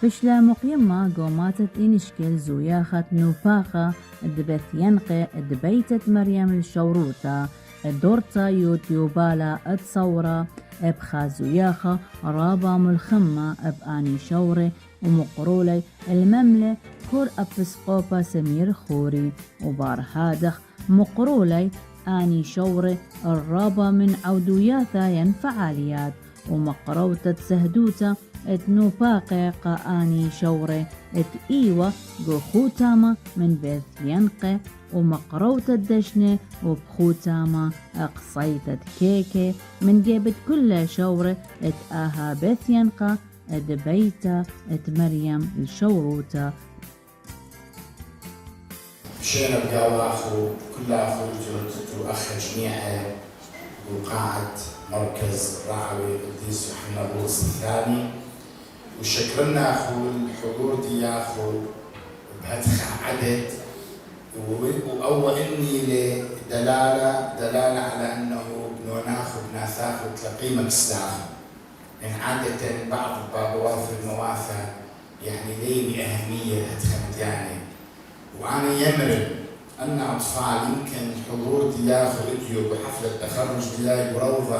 بشلا مقيمة قوماتت إنشكل زوياخت نوفاخة دبث ينقى دبيتت مريم الشوروتا دورتا يوتيوبالا اتصورة ابخا زوياخة رابا ملخمة بآني شوري ومقرولي المملة كور أبسقوبا سمير خوري وبار هادخ مقرولي آني شوري الرابا من عودوياتا ينفعاليات ومقروتة سهدوتا اتنوباقي قاني شوري ات ايوة خوتاما من بيت ينقي ومقروتة الدشنة وبخوتاما اقصيتة كيكي من جيبت كل شوري ات اها بيت ينقى ات بيتا ات مريم الشوروتا مشينا بقاوة أخو كل أخو جرتت وأخ جميعها وقاعة مركز راعوي قديس يوحنا بولس الثاني وشكرنا أخو الحضور دي أخو بهدخ عدد وأول إني دلالة على أنه بنوناخ وبناثاخ وتلقيمة بسلاخ يعني عادة بعض البابوات المواثى يعني ليه بأهمية هدخ يعني وأنا يمرن أن أطفال يمكن حضور دياخ وإديو بحفلة تخرج دياي وروضة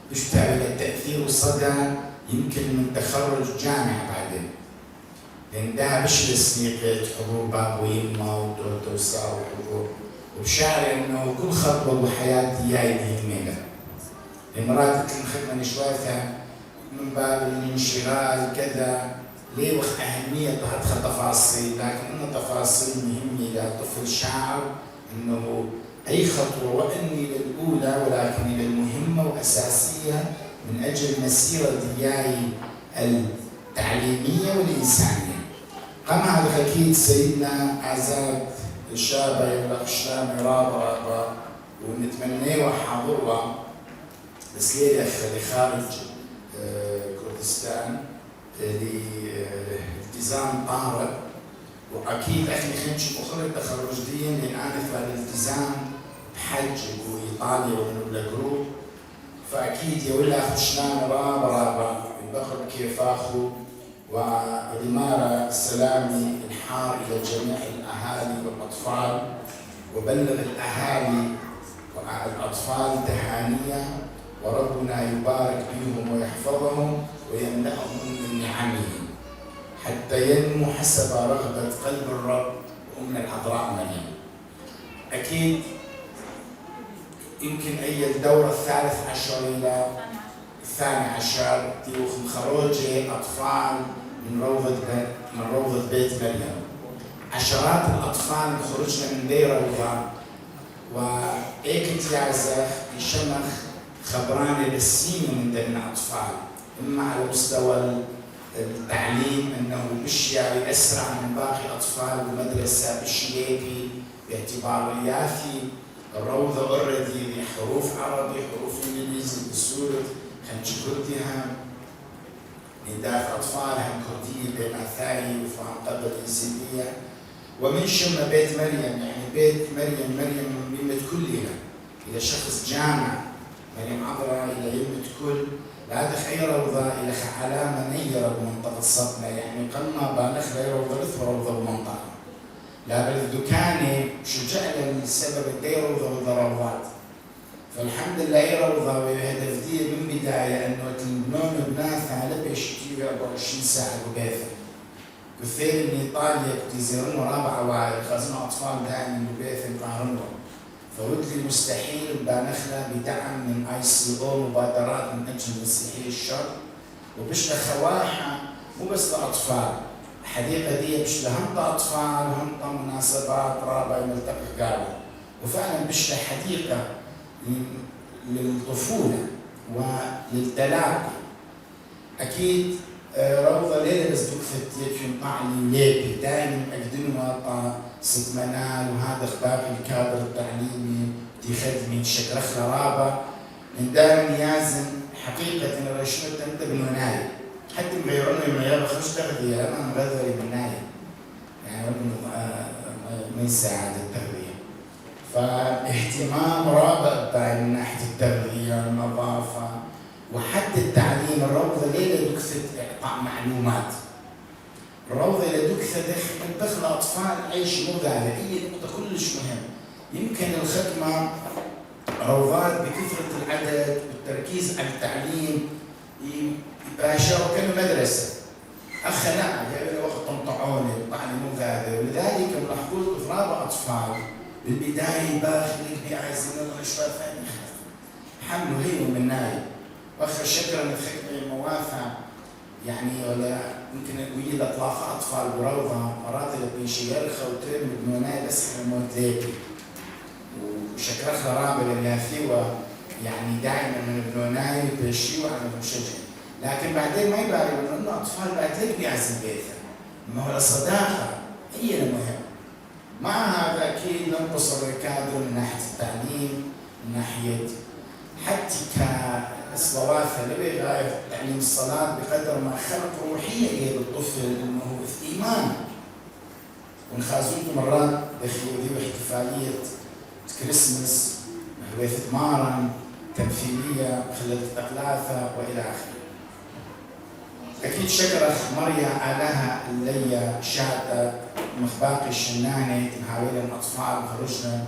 بيشتغل التأثير والصدى يمكن من تخرج جامعة بعدين لأن ده مش لسنيقة حضور باب ويمة ودوسا وحضور وبشعر إنه كل خطوة بحياة دياي مهمة لأن مرات الخدمة نشواتها من باب الانشغال كذا ليه وقت أهمية تحت تفاصيل لكن إنه تفاصيل مهمة لطفل شعر إنه أي خطوة وإني للأولى ولكن للمهمة وأساسية من أجل مسيرة دياي التعليمية والإنسانية. قام هذا أكيد سيدنا عزاد الشابة يبلغ الشام رابا ونتمنى وحاضرها بس ليه اللي خارج كردستان لالتزام طارئ واكيد احنا خنش اخرى تخرج دي لان فالالتزام بحج وايطاليا ونبلغرو فاكيد يولى اخو شلان رابا يبخر كيف اخو والاماره سلامي الحار الى جميع الاهالي والاطفال وبلغ الاهالي والاطفال تهانيه وربنا يبارك بهم ويحفظهم ويمنحهم من نعمه حتى ينمو حسب رغبة قلب الرب وأمنا العذراء مريم. أكيد يمكن أي الدورة الثالث عشر إلى الثاني عشر تيوخ مخروجة أطفال من روضة بيت مريم. عشرات الأطفال خرجنا من دي روضة وإيك تيازخ يشمخ خبراني بالسينة من دين أطفال إما على مستوى التعليم أنه بشياء أسرع من باقي أطفال المدرسة بشياء باعتبار اليافي الروضة أوردي بحروف عربي حروف إنجليزي بسورة خنش كردها نداف أطفالها كردية بمثاهي وفهم قبل إنسانية ومن شم بيت مريم يعني بيت مريم ممة كلها إلى شخص جامع مريم عذراء إلى يمة كل لا دخ أي روضة إلى علامة نيرة بمنطقة صبنا يعني قلنا بالخ لا روضة لث روضة بمنطقة لا بل دكاني شجعنا لسبب الدي روضة وضروضات فالحمد لله أي روضة وهدف دي من بداية أنه تنبنون بناثة على بيشتي 24 ساعة ببيثة كثير من إيطاليا كنت يزيرون رابعة وعي خازنوا أطفال دائما ببيثة يقارنوا فودلي مستحيل بانخلا بدعم من ICO مبادرات من أجل مسيحي الشر وبش لخواحة مو بس لأطفال الحديقة دي بش لهم أطفال هم مناسبات رابعة ملتقى قابل وفعلا بش حديقة للطفولة وللتلاقي أكيد روضة ليلة بس دكفت يكفي معلي ليبي دائما أقدمها ست منال وهذا باقي الكادر التعليمي دي خدمة شكرخ رابة من دائما يازن حقيقة إن رشمت أنت بنوناي حتى مغيرون لما يلا خش تغذية أنا مغذري بناي يعني ما يساعد التغذية فاهتمام رابع من ناحية التغذية النظافة وحتى التعليم الروضة ليلة دكفت إعطاء معلومات الروضة إلى دكثة دخل أطفال عيش مو قاعدة، هي نقطة كلش مهم. يمكن الخدمة روضات بكثرة العدد والتركيز على التعليم يباشروا كأنه مدرسة. أخ لا جاي وقت طمطعوني طعني مو قاعدة، ولذلك ملاحظون إفراط أطفال بالبداية باخلك بعايزين الله شوية ثاني حملوا هي من نايم. وآخر شكرا لخدمة موافع يعني ولا يمكن ويجي اطلاق اطفال بروضه مرات اللي بيشيرخه وترم بنوناي بس حمود ليكي وشكرخه رابع اللي ثيوه يعني دائما من بنوناي بيشيوا على المشجع، لكن بعدين ما يبالغوا انه اطفال بعد ليك بيعزم بيتها، ما هو الصداقه هي المهم. مع هذا اكيد ننقص الكادر من ناحيه التعليم، من ناحيه حتى كالصوافة اللي غاية تعليم الصلاة بقدر ما خلق روحية للطفل انه هو في ايمان. ونخازوكم مرات دخلوا احتفالية كريسمس هوية مارن تمثيلية خلال التقلاثة والى اخره. اكيد شكرا مريا آلها اللي شاهدت مخباقي الشنانة محاولة الاطفال خرجنا.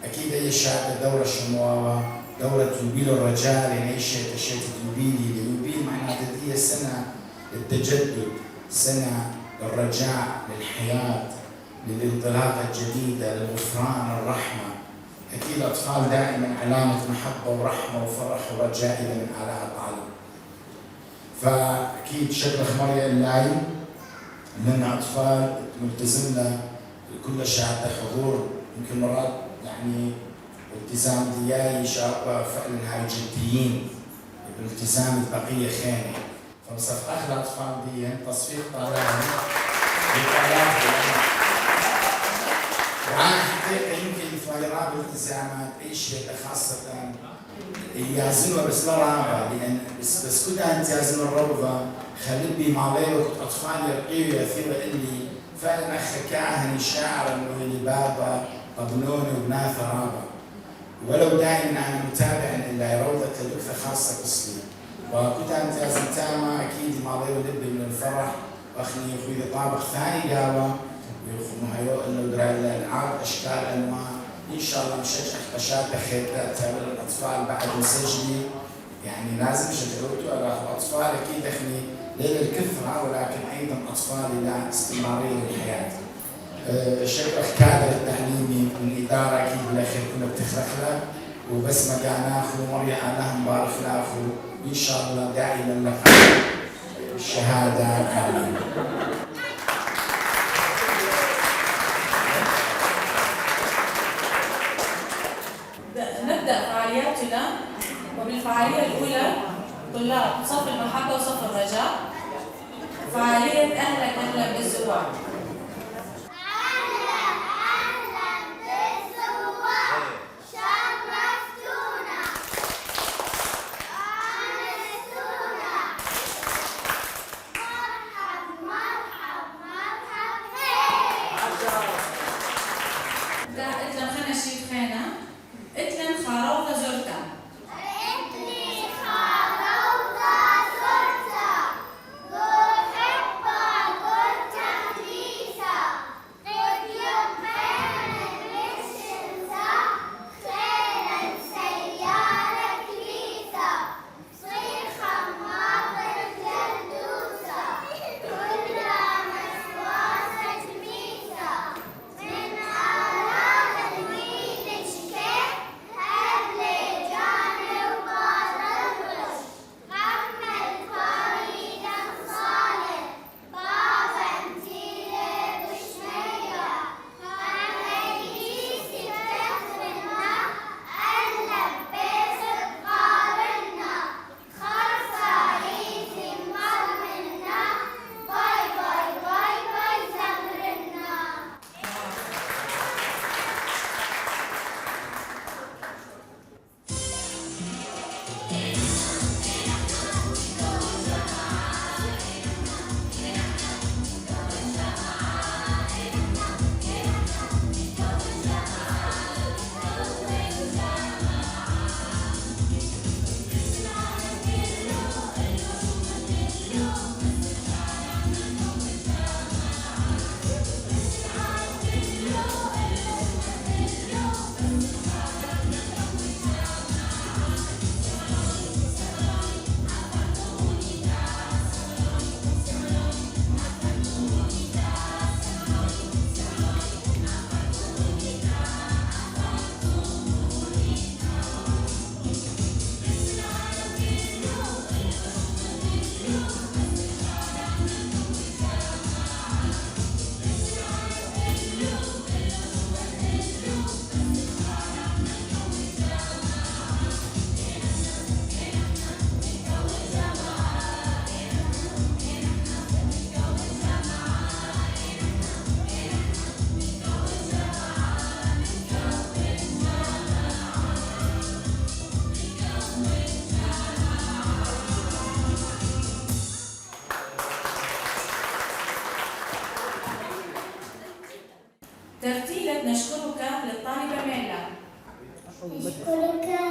اكيد هي شاهدت دورة شمواوة دورة يوبيل الرجال يعني ايش شيء يوبيلي، اليوبيل معناتها هي سنة للتجدد، سنة للرجاع للحياة، للانطلاقة الجديدة، للغفران، الرحمة. أكيد الأطفال دائما علامة محبة ورحمة وفرح ورجاء إلى من آلاء العالم. فأكيد شكرا مريا اللاي لنا أطفال ملتزمنا كل شهادة حضور، يمكن مرات يعني التزام دياي شابة فعلا هاي جديين بالالتزام البقية خانة. فبصف أخذ الأطفال دي تصفيق طالعهم وعن حقيقة يمكن في رابع الالتزامات أي شيء خاصة يازنوا بس لا رابع، لأن بس كلها أنت يازنوا الروضة خليت بي مالي وقت أطفال يرقيوا يثيروا اللي فعلا أخ كاهن شاعر إنه اللي بابا قبلوني وبناثة رابع. ولو دائما انا متابع الى روضه لدكثه خاصه قصتي وكنت امتاز تامه اكيد ما ضيو لبي من الفرح واخني اخوي طابخ ثاني قهوه ويخدموا انه درا الالعاب اشكال انواع ان شاء الله نشجع خشات خيرات للاطفال بعد مسجلي يعني لازم شجعوته على الاطفال اكيد اخني ليل الكثره ولكن ايضا اطفال الى استمراريه للحياه. شكرا كادر التعليمي من إدارة أكيد بالأخير كنا بتخلق له وبس ما قاعد ناخذ مريا أنا مبارك ناخذ إن شاء الله دائما لك الشهادة كاملة. نبدأ فعالياتنا وبالفعالية الأولى طلاب صف المحبة وصف الرجاء فعالية أهلا بالزوار. أشكرك